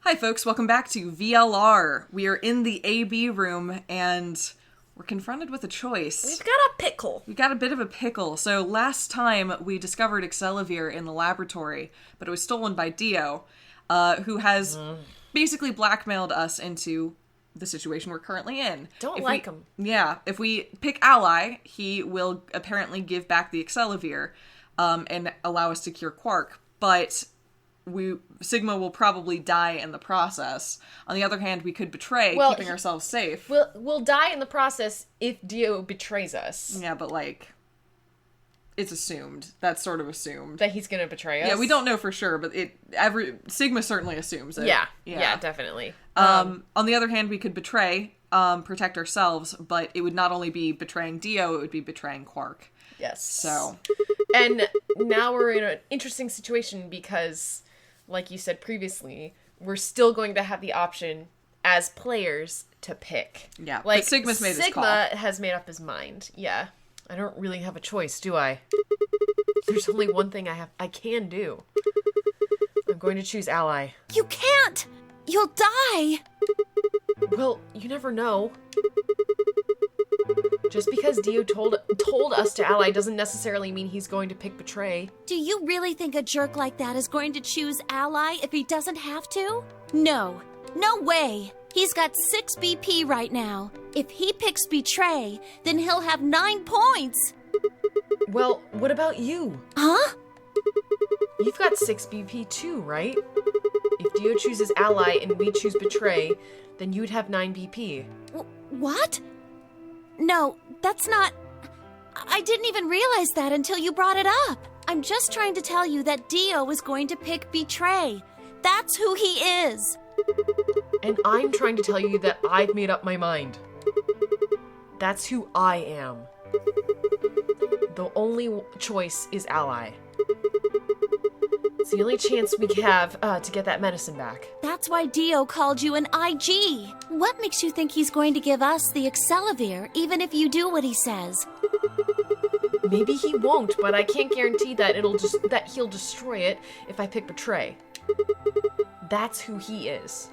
Hi folks, welcome back to VLR. We are in the AB room and we're confronted with a choice. We've got a pickle. We got a bit of a pickle. So last time we discovered Excelivir in the laboratory, but it was stolen by Dio, who has basically blackmailed us into the situation we're currently in. Don't like him. Yeah, if we pick Ally, he will apparently give back the Excelivir and allow us to cure Quark, but Sigma will probably die in the process. On the other hand, we could betray, keeping ourselves safe. We'll die in the process if Dio betrays us. Yeah, but it's assumed. That's sort of assumed. That he's gonna betray us? Yeah, we don't know for sure, but Sigma certainly assumes it. Yeah, definitely. On the other hand, we could betray, protect ourselves, but it would not only be betraying Dio, it would be betraying Quark. Yes. So. And now we're in an interesting situation because, like you said previously, we're still going to have the option as players to pick. Yeah, but Sigma's made his call. Sigma has made up his mind. Yeah. I don't really have a choice, do I? There's only one thing I can do. I'm going to choose Ally. You can't! You'll die! Well, you never know. Just because Dio told us to ally doesn't necessarily mean he's going to pick betray. Do you really think a jerk like that is going to choose ally if he doesn't have to? No. No way. He's got 6 BP right now. If he picks betray, then he'll have 9 points. Well, what about you? Huh? You've got 6 BP too, right? If Dio chooses ally and we choose betray, then you'd have 9 BP. What? No, that's not... I didn't even realize that until you brought it up. I'm just trying to tell you that Dio is going to pick betray. That's who he is. And I'm trying to tell you that I've made up my mind. That's who I am. The only choice is ally. It's the only chance we have to get that medicine back. That's why Dio called you an IG. What makes you think he's going to give us the Excelivir, even if you do what he says? Maybe he won't, but I can't guarantee that he'll destroy it if I pick betray. That's who he is.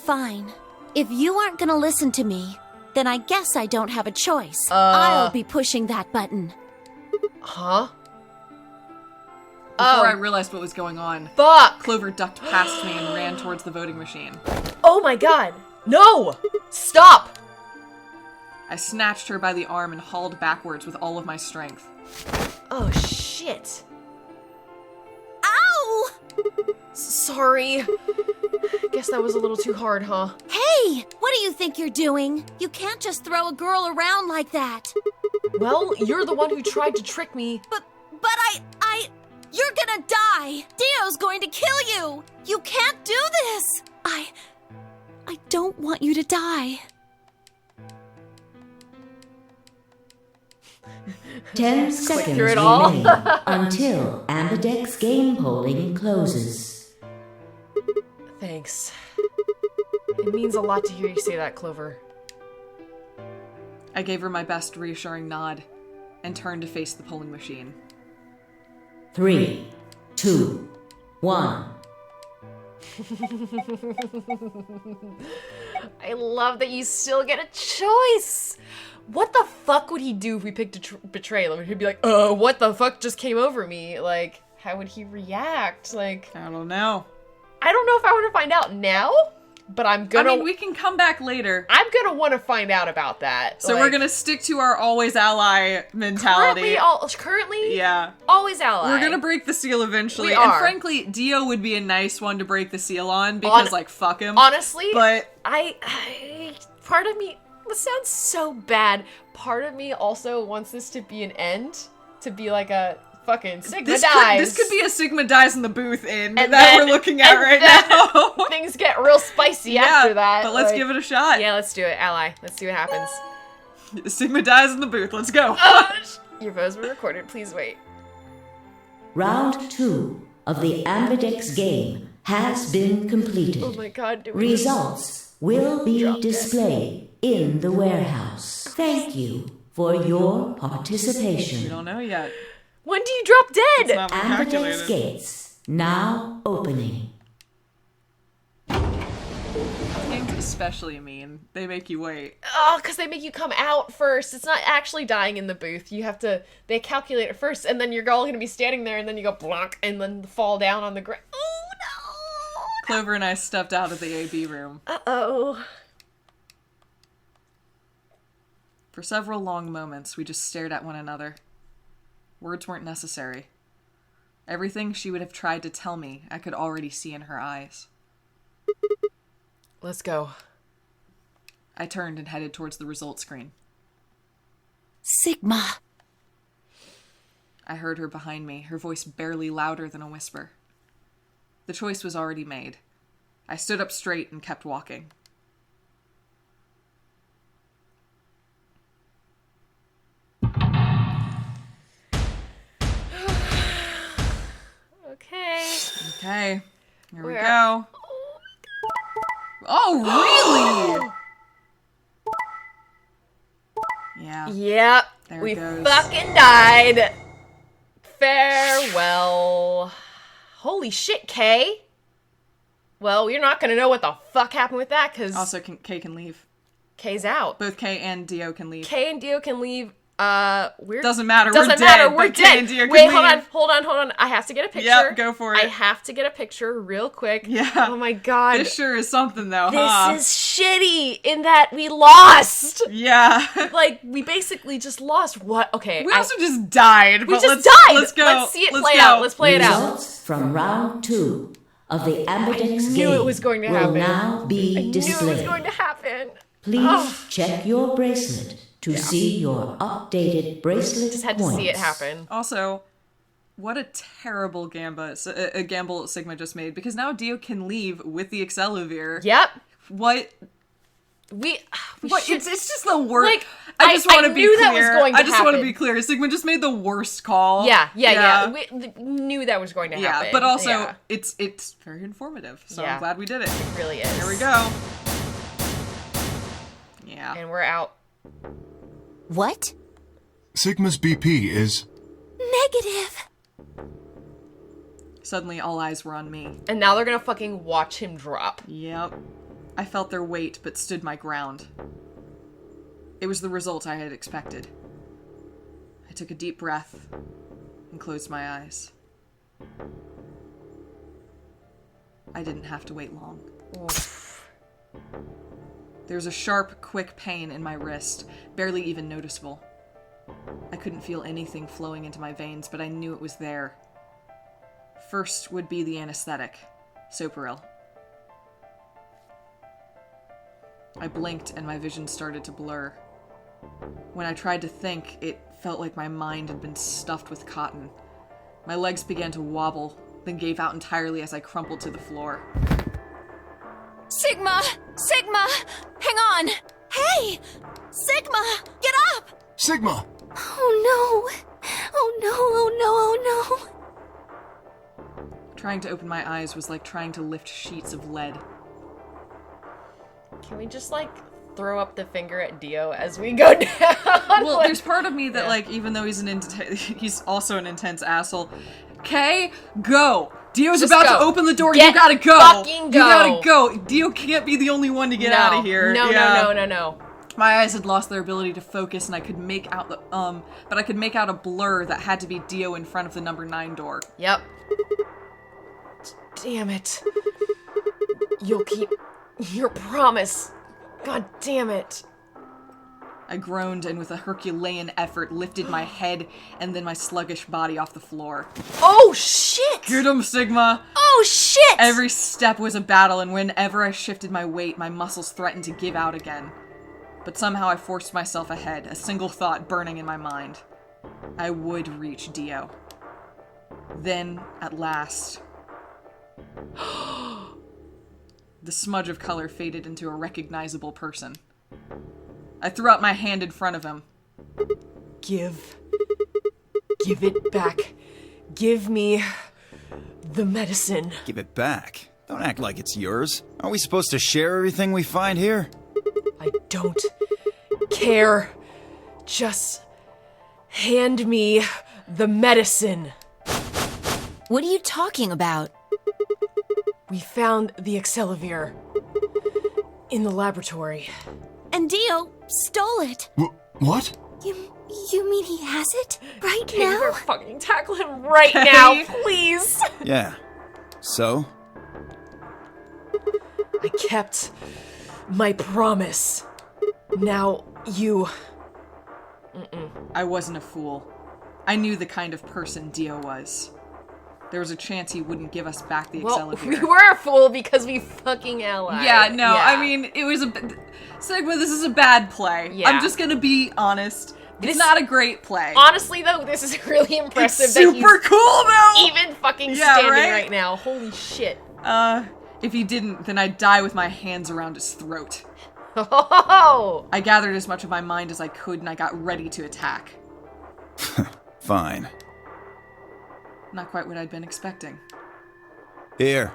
Fine. If you aren't gonna listen to me, then I guess I don't have a choice. I'll be pushing that button. Huh? Before I realized what was going on, fuck! Clover ducked past me and ran towards the voting machine. Oh my god! No! Stop! I snatched her by the arm and hauled backwards with all of my strength. Oh shit. Ow! Sorry. Guess that was a little too hard, huh? Hey! What do you think you're doing? You can't just throw a girl around like that. Well, you're the one who tried to trick me. But you're gonna die! Dio's going to kill you! You can't do this! I don't want you to die. 10 seconds through it all. remain until Ambidex game polling closes. Thanks. It means a lot to hear you say that, Clover. I gave her my best reassuring nod and turned to face the polling machine. 3, 2, 1. I love that you still get a choice. What the fuck would he do if we picked betray? Like, he'd be like, what the fuck just came over me? Like, how would he react? Like, I don't know. I don't know if I want to find out now, but we can come back later. I'm gonna want to find out about that. So we're gonna stick to our always ally mentality. Currently, yeah, always ally. We're gonna break the seal eventually. We and are. Frankly, Dio would be a nice one to break the seal on because, fuck him. Honestly, but part of me, this sounds so bad. Part of me also wants this to be an end, to be like a fucking Sigma dies. This could be a Sigma dies in the booth that we're looking at right now. Things get real spicy after that. But let's give it a shot. Yeah, let's do it. Ally. Let's see what happens. Sigma dies in the booth. Let's go. Your votes were recorded. Please wait. Round 2 of the Ambidex game has been completed. Oh my god. Results will be displayed in the warehouse. Thank you for your participation. We don't know yet. When do you drop dead? Ambidex gates now opening. especially mean. They make you wait. Oh, because they make you come out first. It's not actually dying in the booth. You have to, they calculate it first, and then you're all going to be standing there, and then you go blonk, and then fall down on the ground. Oh, no! Clover and I stepped out of the AB room. Uh-oh. For several long moments, we just stared at one another. Words weren't necessary. Everything she would have tried to tell me, I could already see in her eyes. Let's go. I turned and headed towards the result screen. Sigma. I heard her behind me, her voice barely louder than a whisper. The choice was already made. I stood up straight and kept walking. Okay, here we go. Oh, really? Yeah. Yep. There we it goes. fucking died. Farewell. Holy shit, Kay. Well, we're not gonna know what the fuck happened with that, because... Also, Kay can leave. Kay's out. Both Kay and Dio can leave. Kay and Dio can leave. We're... Doesn't matter, we're dead. We're dead. Kay and Dio can Wait, leave. hold on. I have to get a picture. Yep, go for it. I have to get a picture real quick. Yeah. Oh my god. This sure is something, though, This is shitty in that we lost. Yeah. Like, we basically just lost. What? Okay. We also just died. We but just died. Let's go. Let's see it Let's play go. out. Let's play it out. Results from round 2 of the Ambidex knew game it was going to will happen. now be displayed. Knew it was going to happen. Please check your bracelet to see your updated bracelet Just had to see it happen. Also, what a terrible gamble Sigma just made, because now Dio can leave with the Excelivir. Yep. What? We It's just the worst. Like, I just want to be clear. that was going to I just want to happen. be clear. Sigma just made the worst call. Yeah. We knew that was going to happen. Yeah, but also Yeah. it's very informative. So Yeah. I'm glad we did it. It really is. Here we go. Yeah. And we're out. What? Sigma's BP is... Negative. Suddenly, all eyes were on me. And now they're gonna fucking watch him drop. Yep. I felt their weight, but stood my ground. It was the result I had expected. I took a deep breath and closed my eyes. I didn't have to wait long. Oof. There was a sharp, quick pain in my wrist, barely even noticeable. I couldn't feel anything flowing into my veins, but I knew it was there. First would be the anesthetic, Soparil. I blinked and my vision started to blur. When I tried to think, it felt like my mind had been stuffed with cotton. My legs began to wobble, then gave out entirely as I crumpled to the floor. Sigma! Sigma! Hang on! Hey! Sigma! Get up! Sigma! Oh no! Oh no, oh no, oh no! Trying to open my eyes was like trying to lift sheets of lead. Can we just, like, throw up the finger at Dio as we go down? Well, there's part of me that, like, even though he's also an intense asshole. Kay, go! Dio's Just about go. to open the door. Get You gotta go. fucking You go. gotta go. Dio can't be the only one to get out of here. No, Yeah. no. My eyes had lost their ability to focus, and I could make out but I could make out a blur that had to be Dio in front of the number 9 door. Yep. Damn it. You'll keep your promise. God damn it. I groaned and with a Herculean effort lifted my head and then my sluggish body off the floor. Oh, shit! Get him, Sigma! Oh shit! Every step was a battle, and whenever I shifted my weight, my muscles threatened to give out again. But somehow I forced myself ahead, a single thought burning in my mind. I would reach Dio. Then, at last... the smudge of color faded into a recognizable person. I threw out my hand in front of him. Give it back. Give me the medicine. Give it back. Don't act like it's yours. Aren't we supposed to share everything we find here? I don't care. Just hand me the medicine. What are you talking about? We found the Excelivir. In the laboratory. And Dio stole it. What? You mean he has it? Right Can you now? fucking tackle him right now, please? Yeah. So? I kept my promise. Now you... I wasn't a fool. I knew the kind of person Dio was. There was a chance he wouldn't give us back the Well, Accelavir. we were a fool because we fucking allied. Yeah, no, I mean, it was Sigma, this is a bad play. Yeah. I'm just gonna be honest. It's not a great play. Honestly, though, this is really impressive It's that super cool, though! he's even fucking standing right? right now. Holy shit. If he didn't, then I'd die with my hands around his throat. Oh! I gathered as much of my mind as I could, and I got ready to attack. Fine. Not quite what I'd been expecting. Here.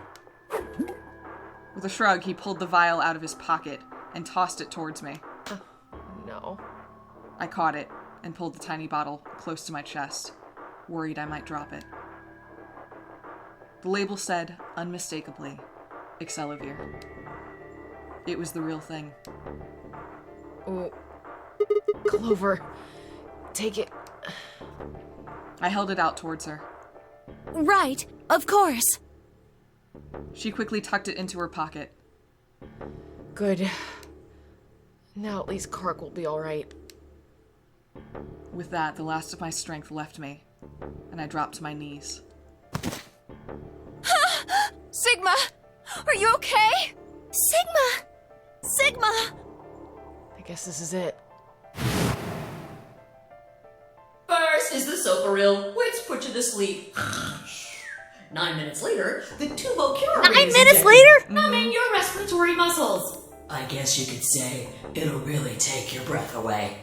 With a shrug, he pulled the vial out of his pocket and tossed it towards me. No. I caught it and pulled the tiny bottle close to my chest, worried I might drop it. The label said, unmistakably, Accelavir. It was the real thing. Ooh. Clover, take it. I held it out towards her. Right, of course. She quickly tucked it into her pocket. Good. Now at least Quark will be alright. With that, the last of my strength left me, and I dropped to my knees. Sigma, are you okay? Sigma! I guess this is it. First is the soap-a-reel, which put you to sleep. 9 minutes later, the Tubocure 9 is minutes injected, later? numbing your respiratory muscles. I guess you could say it'll really take your breath away.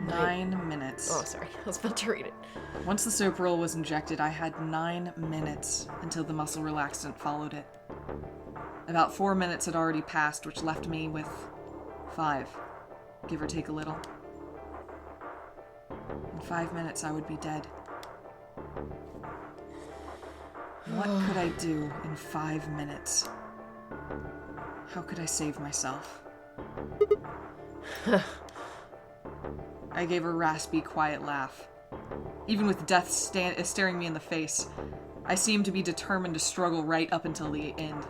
9 minutes. Oh, sorry. I was about to read it. Once the soap roll was injected, I had 9 minutes until the muscle relaxant followed it. About 4 minutes had already passed, which left me with 5, give or take a little. In 5 minutes, I would be dead. What could I do in 5 minutes? How could I save myself? I gave a raspy, quiet laugh. Even with death staring me in the face, I seemed to be determined to struggle right up until the end.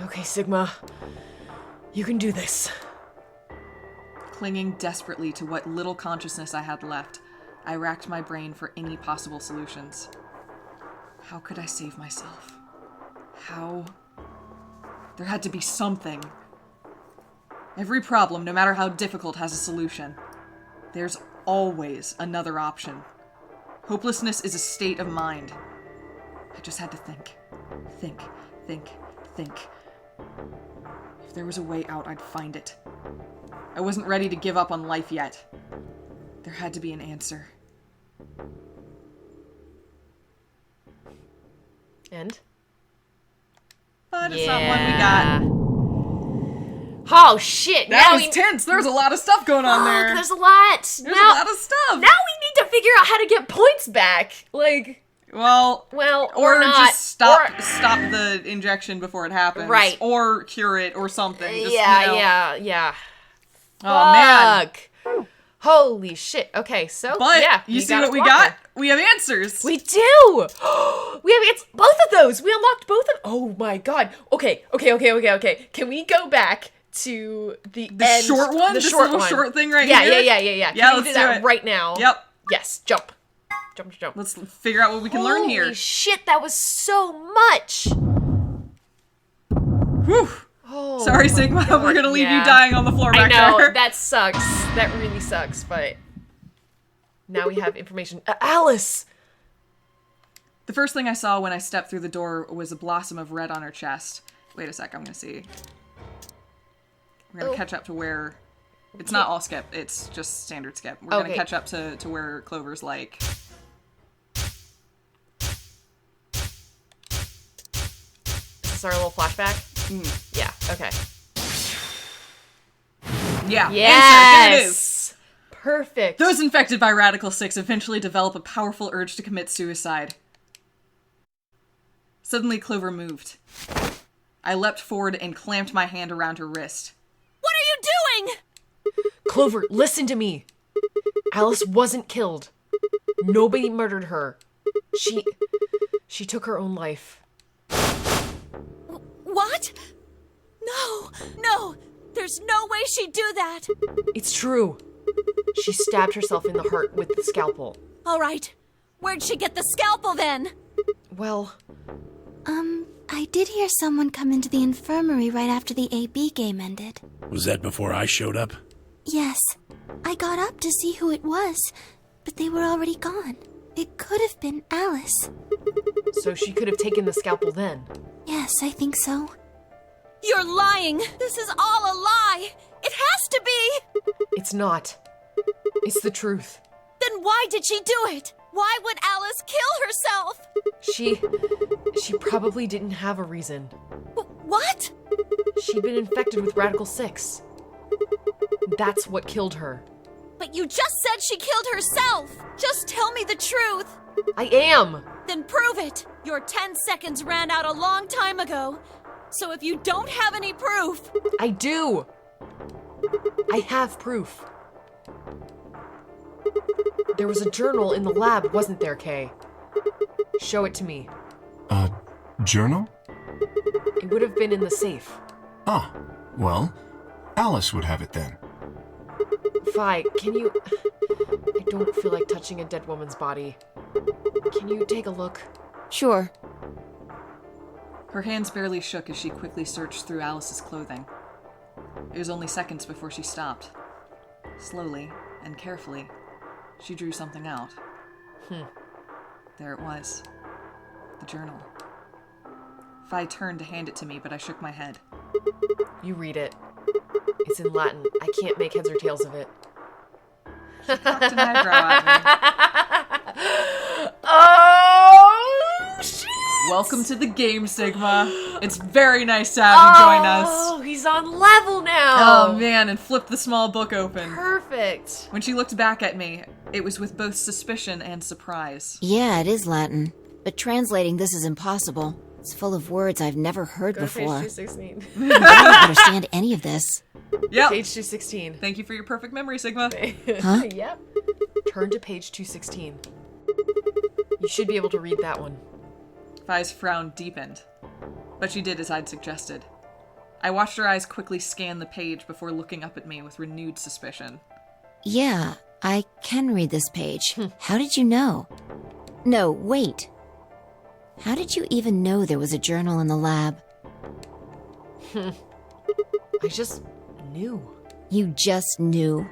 Okay, Sigma. You can do this. Clinging desperately to what little consciousness I had left, I racked my brain for any possible solutions. How could I save myself? How? There had to be something. Every problem, no matter how difficult, has a solution. There's always another option. Hopelessness is a state of mind. I just had to think. Think. If there was a way out, I'd find it. I wasn't ready to give up on life yet. There had to be an answer. And? But it's not one we got. Oh, shit! That now was tense. There's a lot of stuff going on there. There's a lot. There's a lot of stuff. Now we need to figure out how to get points back. Like, well, or not. Just stop the injection before it happens. Right. Or cure it or something. Just, yeah. Oh, man. Fuck. Holy shit. Okay, so, But yeah. you see what we got? We have answers. We do! We have both of those! We unlocked both of... Oh my god. Okay. Can we go back to the end? Short one? This short little one. short thing right Yeah. here? Can we let's do that it. right now? Yep. Yes, jump. Let's figure out what we can learn here. Holy shit, that was so much! Whew. Oh, Sorry, Sigma. God, We're gonna leave you yeah. dying on the floor I back know, there. that sucks. That really sucks, but... Now we have information. Alice! The first thing I saw when I stepped through the door was a blossom of red on her chest. Wait a sec, I'm gonna see. We're gonna catch up to where... It's not all skip, it's just standard skip. We're gonna catch up to where Clover's like... Is this our little flashback? Yeah, okay. Yeah, Yes! answer. Here it is. Perfect. Those infected by Radical 6 eventually develop a powerful urge to commit suicide. Suddenly, Clover moved. I leapt forward and clamped my hand around her wrist. What are you doing? Clover, listen to me. Alice wasn't killed. Nobody murdered her. She took her own life. What? No. There's no way she'd do that. It's true. She stabbed herself in the heart with the scalpel. All right. Where'd she get the scalpel then? Well, I did hear someone come into the infirmary right after the AB game ended. Was that before I showed up? Yes. I got up to see who it was, but they were already gone. It could have been Alice. so she could have taken the scalpel then. Yes, I think so. You're lying! This is all a lie! It has to be! It's not. It's the truth. Then why did she do it? Why would Alice kill herself? She probably didn't have a reason. What? She'd been infected with Radical 6. That's what killed her. But you just said she killed herself! Just tell me the truth! I am! Then prove it! Your 10 seconds ran out a long time ago. So if you don't have any proof... I do! I have proof. There was a journal in the lab, wasn't there, Kay? Show it to me. A journal? It would have been in the safe. Ah, well, Alice would have it then. Vi, can you... I don't feel like touching a dead woman's body. Can you take a look? Sure. Her hands barely shook as she quickly searched through Alice's clothing. It was only seconds before she stopped. Slowly and carefully, she drew something out. There it was. The journal. Vi turned to hand it to me, but I shook my head. You read it. It's in Latin. I can't make heads or tails of it. She cocked an eyebrow at me. Oh, shit! Welcome to the game, Sigma. It's very nice to have you join us. Oh, he's on level now. Oh, man, and flipped the small book open. Perfect. When she looked back at me, it was with both suspicion and surprise. Yeah, it is Latin. But translating this is impossible. It's full of words I've never heard before. Page 216. I don't understand any of this. Yep. Page 216. Thank you for your perfect memory, Sigma. Huh? Yep. Turn to page 216. You should be able to read that one. Vi's frown deepened, but she did as I'd suggested. I watched her eyes quickly scan the page before looking up at me with renewed suspicion. Yeah, I can read this page. How did you know? No, wait. How did you even know there was a journal in the lab? I just knew. You just knew?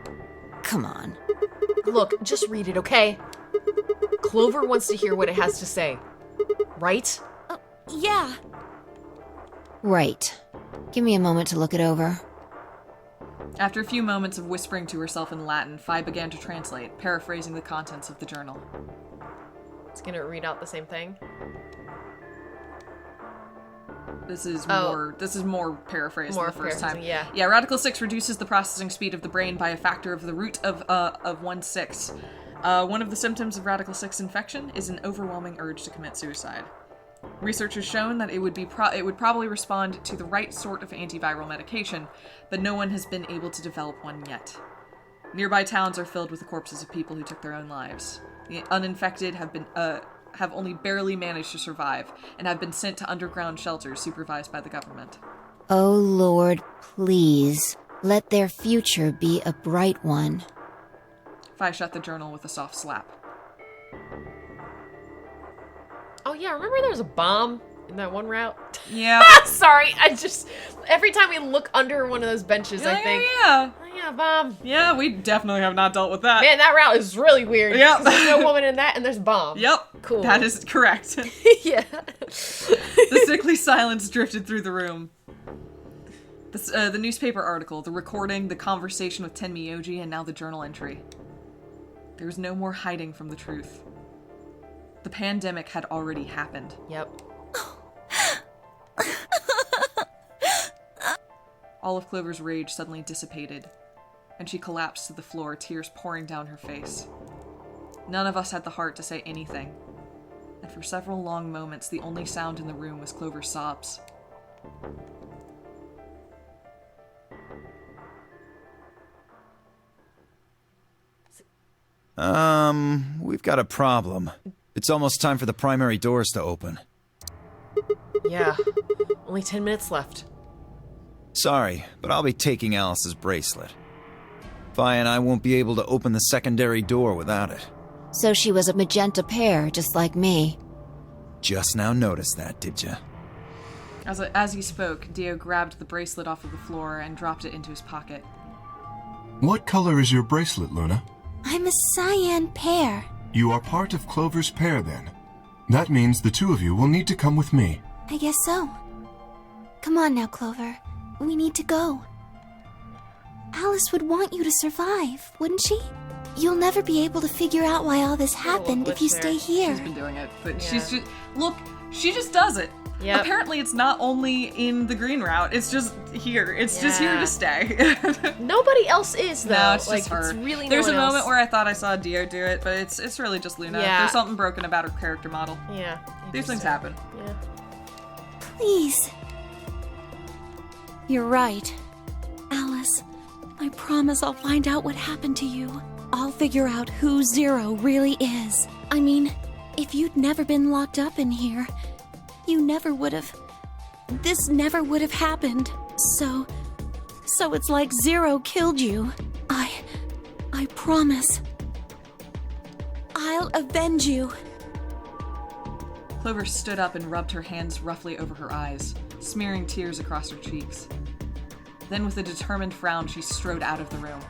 Come on. Look, just read it, okay? Clover wants to hear what it has to say. Right? Yeah. Right. Give me a moment to look it over. After a few moments of whispering to herself in Latin, Vi began to translate, paraphrasing the contents of the journal. It's gonna read out the same thing. This is more paraphrased than the first time. Yeah. Yeah, Radical 6 reduces the processing speed of the brain by a factor of the root of 1/6. One of the symptoms of Radical 6 infection is an overwhelming urge to commit suicide. Research has shown that it would probably respond to the right sort of antiviral medication, but no one has been able to develop one yet. Nearby towns are filled with the corpses of people who took their own lives. The uninfected have only barely managed to survive and have been sent to underground shelters supervised by the government. Oh Lord, please, let their future be a bright one. Vi shut the journal with a soft slap. Oh yeah, remember there was a bomb in that one route? Yeah. Sorry, every time we look under one of those benches, I think, Yeah. oh yeah, bomb. Yeah, we definitely have not dealt with that. Man, that route is really weird. Yep. There's no woman in that, and there's a bomb. Yep. Cool. That is correct. Yeah. The sickly silence drifted through the room. The newspaper article, the recording, the conversation with Tenmyoji, and now the journal entry. There was no more hiding from the truth. The pandemic had already happened. Yep. All of Clover's rage suddenly dissipated, and she collapsed to the floor, tears pouring down her face. None of us had the heart to say anything, and for several long moments the only sound in the room was Clover's sobs. We've got a problem. It's almost time for the primary doors to open. Yeah, only 10 minutes left. Sorry, but I'll be taking Alice's bracelet. Vi and I won't be able to open the secondary door without it. So she was a magenta pear, just like me. Just now noticed that, did ya? As he spoke, Dio grabbed the bracelet off of the floor and dropped it into his pocket. What color is your bracelet, Luna? I'm a cyan pear. You are part of Clover's pair, then. That means the two of you will need to come with me. I guess so. Come on now, Clover. We need to go. Alice would want you to survive, wouldn't she? You'll never be able to figure out why all this happened if you stay here. She's been doing it, but she's just... Look, she just does it. Yep. Apparently it's not only in the green route, it's just here. It's just here to stay. Nobody else is, though. No, it's like, just her. It's really There's no a one moment else. where I thought I saw Dio do it, but it's really just Luna. Yeah. There's something broken about her character model. Yeah. These things happen. Yeah. Please. You're right. Alice, I promise I'll find out what happened to you. I'll figure out who Zero really is. I mean, if you'd never been locked up in here, you never would have... This never would have happened. So it's like Zero killed you. I promise. I'll avenge you. Clover stood up and rubbed her hands roughly over her eyes, smearing tears across her cheeks. Then with a determined frown, she strode out of the room.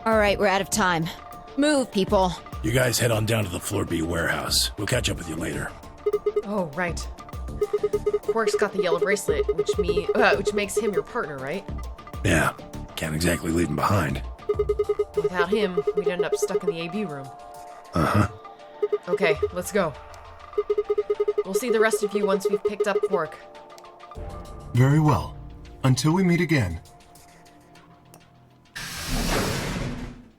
All right, we're out of time. Move, people. You guys head on down to the Floor B warehouse. We'll catch up with you later. Oh, right. Quark's got the yellow bracelet, which makes him your partner, right? Yeah, can't exactly leave him behind. Without him, we'd end up stuck in the AB room. Uh-huh. Okay, let's go. We'll see the rest of you once we've picked up Quark. Very well. Until we meet again.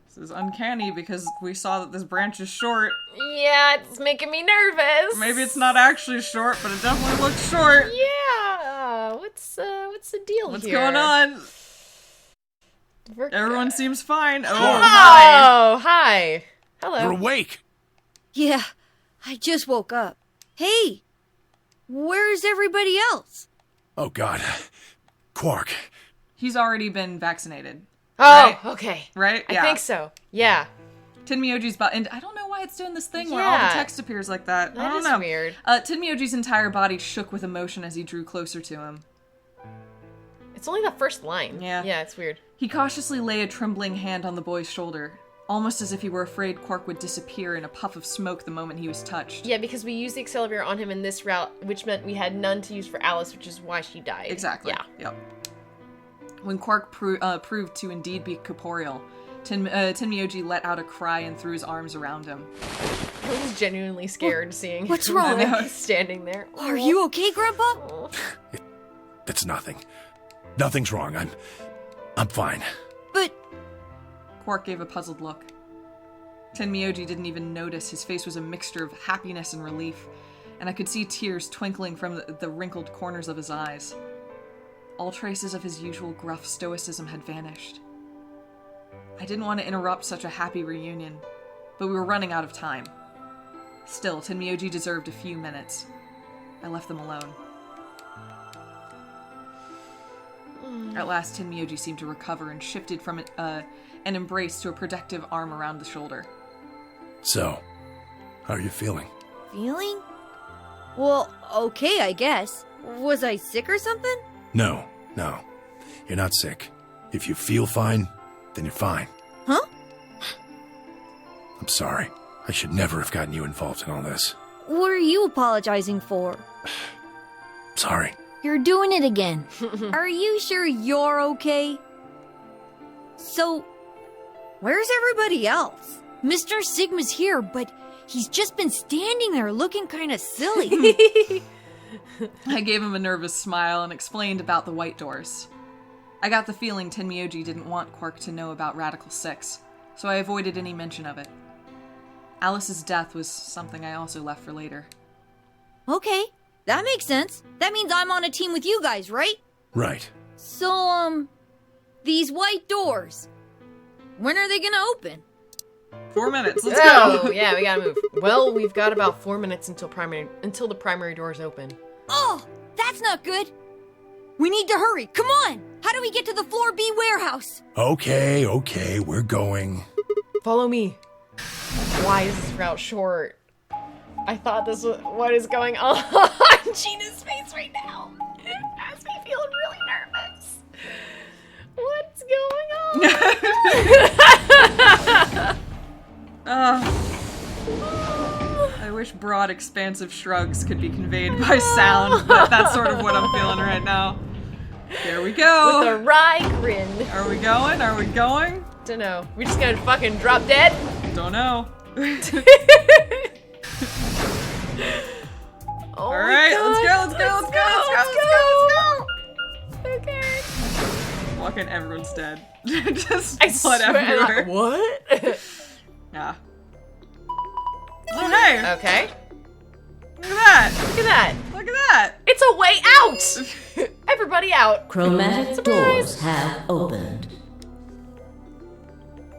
This is uncanny because we saw that this branch is short. Yeah, it's making me nervous. Maybe it's not actually short, but it definitely looks short. Yeah. What's the deal What's here? going on? Everyone seems fine. Oh, Oh, hi. Hello. You're awake! Yeah, I just woke up. Hey, where's everybody else? Oh god. Quark. He's already been vaccinated. Oh, right? okay. Right? I Yeah. think so. Yeah. Tenmyoji's body, and I don't know why it's doing this thing where all the Yeah. text appears like that. I That don't is know. weird. Tenmyoji's entire body shook with emotion as he drew closer to him. It's only the first line. Yeah. Yeah, it's weird. He cautiously lay a trembling hand on the boy's shoulder, almost as if he were afraid Quark would disappear in a puff of smoke the moment he was touched. Yeah, because we used the accelerator on him in this route, which meant we had none to use for Alice, which is why she died. Exactly. Yeah. Yep. When Quark proved to indeed be corporeal, Tenmyoji let out a cry and threw his arms around him. I was genuinely scared seeing What's him wrong? standing there. Are you okay, Grandpa? It's nothing. Nothing's wrong. I'm fine. But Quark gave a puzzled look. Tenmyoji didn't even notice. His face was a mixture of happiness and relief, and I could see tears twinkling from the wrinkled corners of his eyes. All traces of his usual gruff stoicism had vanished. I didn't want to interrupt such a happy reunion, but we were running out of time. Still, Tenmyoji deserved a few minutes. I left them alone. At last, Tenmyoji seemed to recover and shifted from an embrace to a protective arm around the shoulder. So, how are you feeling? feeling? Well, okay, I guess. Was I sick or something? No. You're not sick. If you feel fine, then you're fine. Huh? I'm sorry. I should never have gotten you involved in all this. What are you apologizing for? Sorry. You're doing it again. Are you sure you're okay? So, where's everybody else? Mr. Sigma's here, but he's just been standing there looking kind of silly. I gave him a nervous smile and explained about the white doors. I got the feeling Tenmyoji didn't want Quark to know about Radical 6, so I avoided any mention of it. Alice's death was something I also left for later. Okay, that makes sense. That means I'm on a team with you guys, right? Right. So, these white doors, when are they gonna open? 4 minutes. Let's go. Yeah, we gotta move. Well, we've got about 4 minutes until the primary doors open. Oh, that's not good. We need to hurry. Come on. How do we get to the floor B warehouse? Okay, we're going. Follow me. Why is this route short? I thought this was... What is going on? Gina's face right now. It has me feeling really nervous. What's going on? I wish broad, expansive shrugs could be conveyed by sound, but that's sort of what I'm feeling right now. There we go. With a wry grin. Are we going? Are we going? Dunno. We just gonna fucking drop dead? Don't know. Oh all right, let's go. Okay. Fucking everyone's dead. Just I blood swear, everywhere. What? Yeah. Oh, hey! Okay. Look at that! Look at that! Look at that! It's a way out! Everybody out! Chromatic Surprise. doors have opened.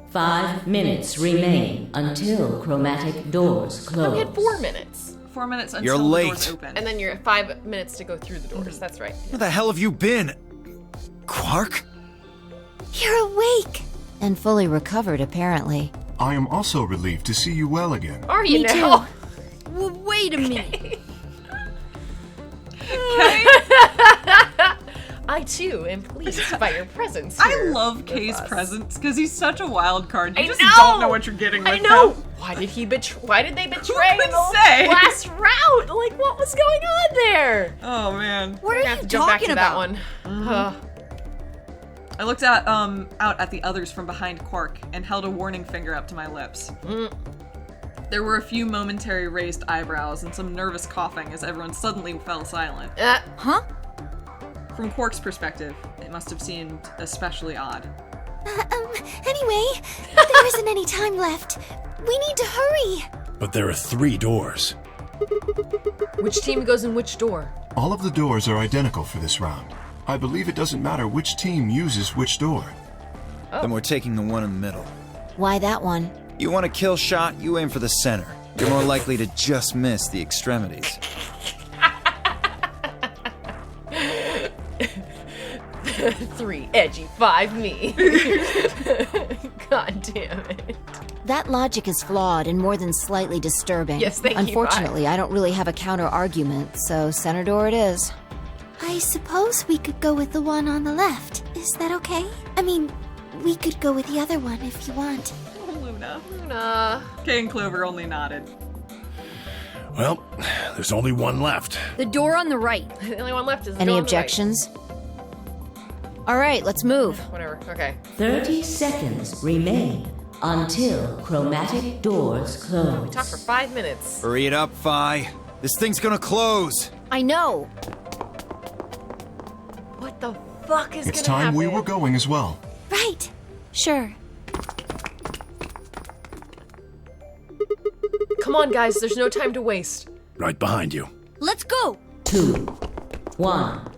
5 minutes remain until chromatic doors We close. had 4 minutes. 4 minutes until You're the late. doors open. And then you're 5 minutes to go through the doors. That's right. Where the hell have you been? Quark? You're awake! And fully recovered, apparently. I am also relieved to see you well again. Are you Me now? Well, wait a minute. I too am pleased by your presence I here love with Kay's us. presence because he's such a wild card. You I just know! don't know what you're getting with I know. him. Why did they betray could the say? last route? Like, what was going on there? Oh man. What We're are gonna have you to jump back talking to that about? one. I looked at out at the others from behind Quark and held a warning finger up to my lips. There were a few momentary raised eyebrows and some nervous coughing as everyone suddenly fell silent. Huh? From Quark's perspective, it must have seemed especially odd. Anyway, there isn't any time left. We need to hurry. But there are 3 doors. Which team goes in which door? All of the doors are identical for this round. I believe it doesn't matter which team uses which door. Then we're taking the one in the middle. Why that one? You want a kill shot, you aim for the center. You're more likely to just miss the extremities. 3 edgy, 5 me. God damn it. That logic is flawed and more than slightly disturbing. Yes, thank you, Unfortunately, I don't really have a counter-argument, so center door it is. I suppose we could go with the one on the left. Is that okay? I mean, we could go with the other one if you want. Oh, Luna. Luna. Kay and Clover only nodded. Well, there's only one left. The door on the right. The only one left is the Any door on the right. objections? All right, let's move. Whatever, okay. 30 seconds remain until chromatic doors close. Talk for 5 minutes. Hurry it up, Phi. This thing's gonna close. I know. What the fuck is It's gonna time happen? we were going as well. Right. Sure. Come on, guys, there's no time to waste. Right behind you. Let's go. 2, 1,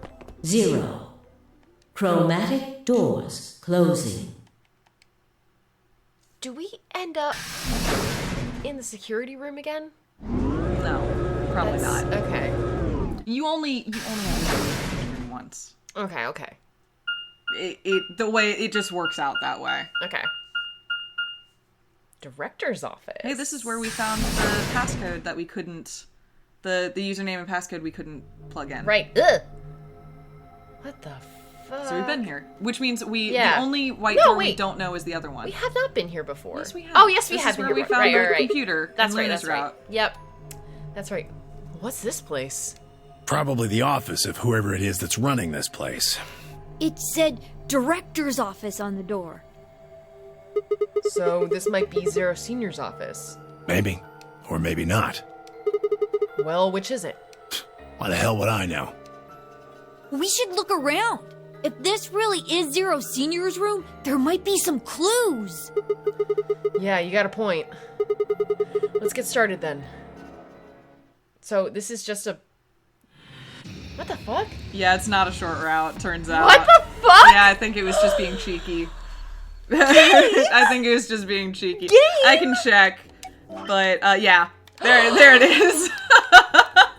0. Chromatic doors closing. Do we end up in the security room again? No, probably not. Okay. You only have to do it once. Okay. The way it just works out that way. Okay. Director's office. Hey, this is where we found the passcode that we couldn't, the username and passcode we couldn't plug in. Right. Ugh. What the fuck? So we've been here, which means Yeah. the only white No, door we wait. don't know is the other one. We have not been here before. Yes, we have. Oh, yes, we This have is been where here we before. found Right. the computer. That's in right. Luna's That's right. route. Yep. That's right. What's this place? Probably the office of whoever it is that's running this place. It said director's office on the door. So this might be Zero Senior's office. Maybe. Or maybe not. Well, which is it? Why the hell would I know? We should look around. If this really is Zero Senior's room, there might be some clues. Yeah, you got a point. Let's get started then. So this is just a... What the fuck? Yeah, it's not a short route, turns out. What the fuck? Yeah, I think it was just being cheeky. I think it was just being cheeky. I can check. But, yeah. There it is.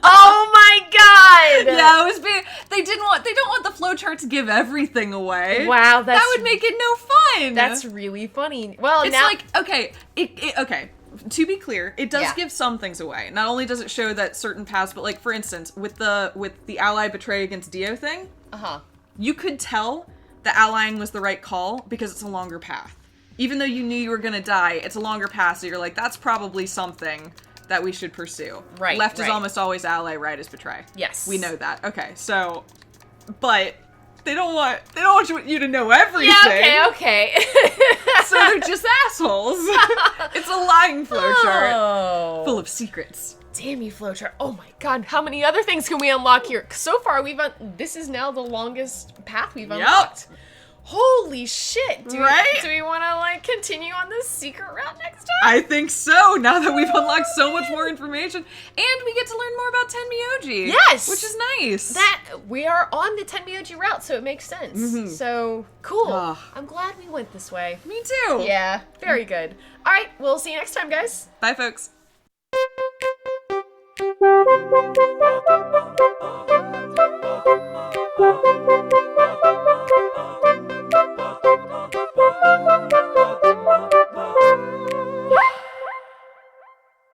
Oh my god! Yeah, it was being... They don't want the flowchart to give everything away. Wow, that would make it no fun. That's really funny. Well, it's now... like, okay, okay. To be clear, it does give some things away. Not only does it show that certain paths, but like for instance, with the ally betray against Dio thing, you could tell the allying was the right call because it's a longer path. Even though you knew you were gonna die, it's a longer path, so you're like, that's probably something that we should pursue. Right. Left is almost always ally, right is betray. Yes. We know that. Okay, so, but they don't want you to know everything. Yeah, okay. So they're just assholes. It's a lying flowchart. Oh. Full of secrets. Damn you, flowchart. Oh my god, how many other things can we unlock here? So far, this is now the longest path we've unlocked. Yep. Holy shit, dude. Right? Do we want to, like, continue on this secret route next time? I think so, now that we've unlocked so much more information. And we get to learn more about Tenmyoji. Yes! Which is nice. We are on the Tenmyoji route, so it makes sense. So, cool. I'm glad we went this way. Me too. Yeah, very good. All right, we'll see you next time, guys. Bye, folks.